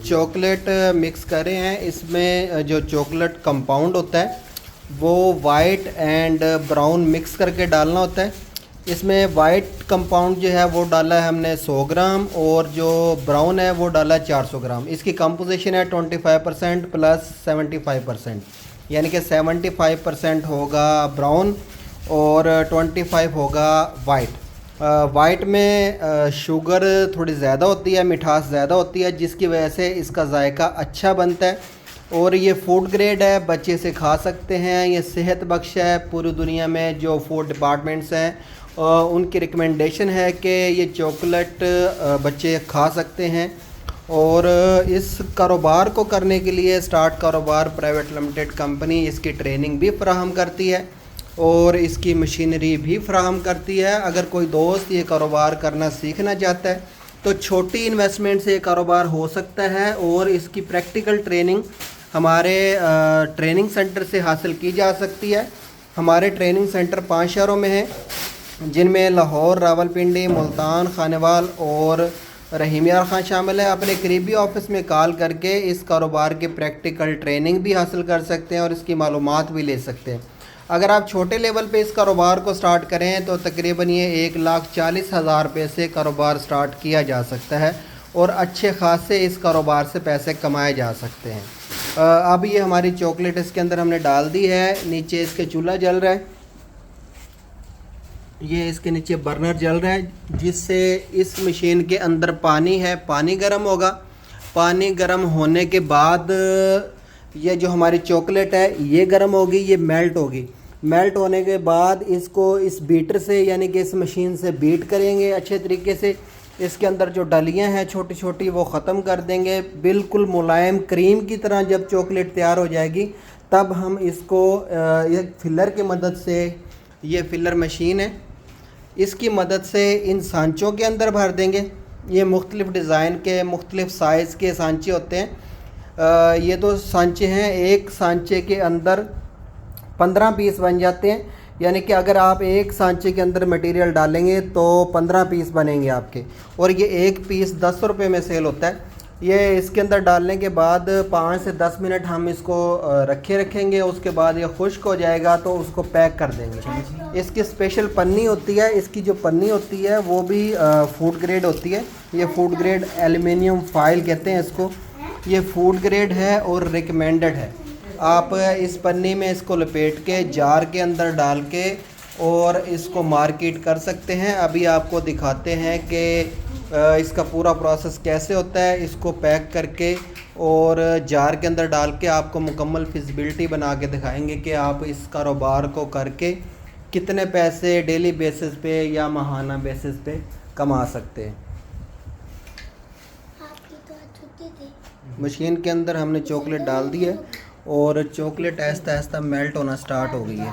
Chocolate mix कर रहे हैं। इसमें जो चॉकलेट कंपाउंड होता है वो वाइट एंड ब्राउन मिक्स करके डालना होता है। इसमें वाइट कंपाउंड जो है वो डाला है हमने 100 ग्राम और जो ब्राउन है वो डाला है 400 ग्राम। इसकी कंपोजिशन है 25% प्लस 75%, यानी कि 75% होगा ब्राउन और 25 होगा वाइट। वाइट में शुगर थोड़ी ज़्यादा होती है, मिठास ज़्यादा होती है, जिसकी वजह से इसका जायका अच्छा बनता है और ये फूड ग्रेड है, बच्चे से खा सकते हैं। ये सेहत बख्श है। पूरी दुनिया में जो फूड डिपार्टमेंट्स हैं उनकी रिकमेंडेशन है कि ये चॉकलेट बच्चे खा सकते हैं। और इस कारोबार को करने के लिए स्टार्ट कारोबार प्राइवेट लिमिटेड कंपनी इसकी ट्रेनिंग भी फराहम करती है और इसकी मशीनरी भी फराहम करती है। अगर कोई दोस्त ये कारोबार करना सीखना चाहता है तो छोटी इन्वेस्टमेंट से ये कारोबार हो सकता है और इसकी प्रैक्टिकल ट्रेनिंग हमारे ट्रेनिंग सेंटर से हासिल की जा सकती है। हमारे ट्रेनिंग सेंटर 5 शहरों में हैं, जिनमें लाहौर, रावलपिंडी, मुल्तान, खानेवाल और रहीमिया खां शामिल है। अपने करीबी ऑफिस में कॉल करके इस कारोबार की प्रैक्टिकल ट्रेनिंग भी हासिल कर सकते हैं और इसकी मालूमात भी ले सकते हैं। अगर आप छोटे लेवल पे इस कारोबार को स्टार्ट करें तो तकरीबन ये 1,40,000 रुपये से कारोबार स्टार्ट किया जा सकता है और अच्छे खासे इस कारोबार से पैसे कमाए जा सकते हैं। अब ये हमारी चॉकलेट इसके अंदर हमने डाल दी है। नीचे इसके चूल्हा जल रहा है, ये इसके नीचे बर्नर जल रहा है, जिससे इस मशीन के अंदर पानी है, पानी गर्म होगा। पानी गर्म होने के बाद ये जो हमारी चॉकलेट है ये गर्म होगी, ये मेल्ट होगी। मेल्ट होने के बाद इसको इस बीटर से यानी कि इस मशीन से बीट करेंगे अच्छे तरीके से। इसके अंदर जो डलियां हैं छोटी छोटी वो ख़त्म कर देंगे। बिल्कुल मुलायम क्रीम की तरह जब चॉकलेट तैयार हो जाएगी तब हम इसको एक फिलर की मदद से, ये फिलर मशीन है, इसकी मदद से इन सांचों के अंदर भर देंगे। ये मुख्तलिफ़ डिज़ाइन के मुख्तलिफ़ साइज़ के सांचे होते हैं। ये तो सांचे हैं, एक सांचे के अंदर 15 पीस बन जाते हैं, यानी कि अगर आप एक सांचे के अंदर मटेरियल डालेंगे तो 15 पीस बनेंगे आपके, और ये एक पीस 10 रुपये में सेल होता है। ये इसके अंदर डालने के बाद 5 से 10 मिनट हम इसको रखेंगे। उसके बाद ये खुश्क हो जाएगा तो उसको पैक कर देंगे। इसकी स्पेशल पन्नी होती है, इसकी जो पन्नी होती है वो भी फूड ग्रेड होती है। ये फूड ग्रेड एल्युमिनियम फॉइल कहते हैं इसको। ये फूड ग्रेड है और रिकमेंडेड है। आप इस पन्नी में इसको लपेट के जार के अंदर डाल के और इसको मार्केट कर सकते हैं। अभी आपको दिखाते हैं कि इसका पूरा प्रोसेस कैसे होता है। इसको पैक करके और जार के अंदर डाल के आपको मुकम्मल फिजिबिलिटी बना के दिखाएंगे कि आप इस कारोबार को करके कितने पैसे डेली बेसिस पे या माहाना बेसिस पे कमा सकते हैं। मशीन के अंदर हमने चॉकलेट डाल दी है और चॉकलेट आहिस्ता आहिस्ता मेल्ट होना स्टार्ट हो गई है।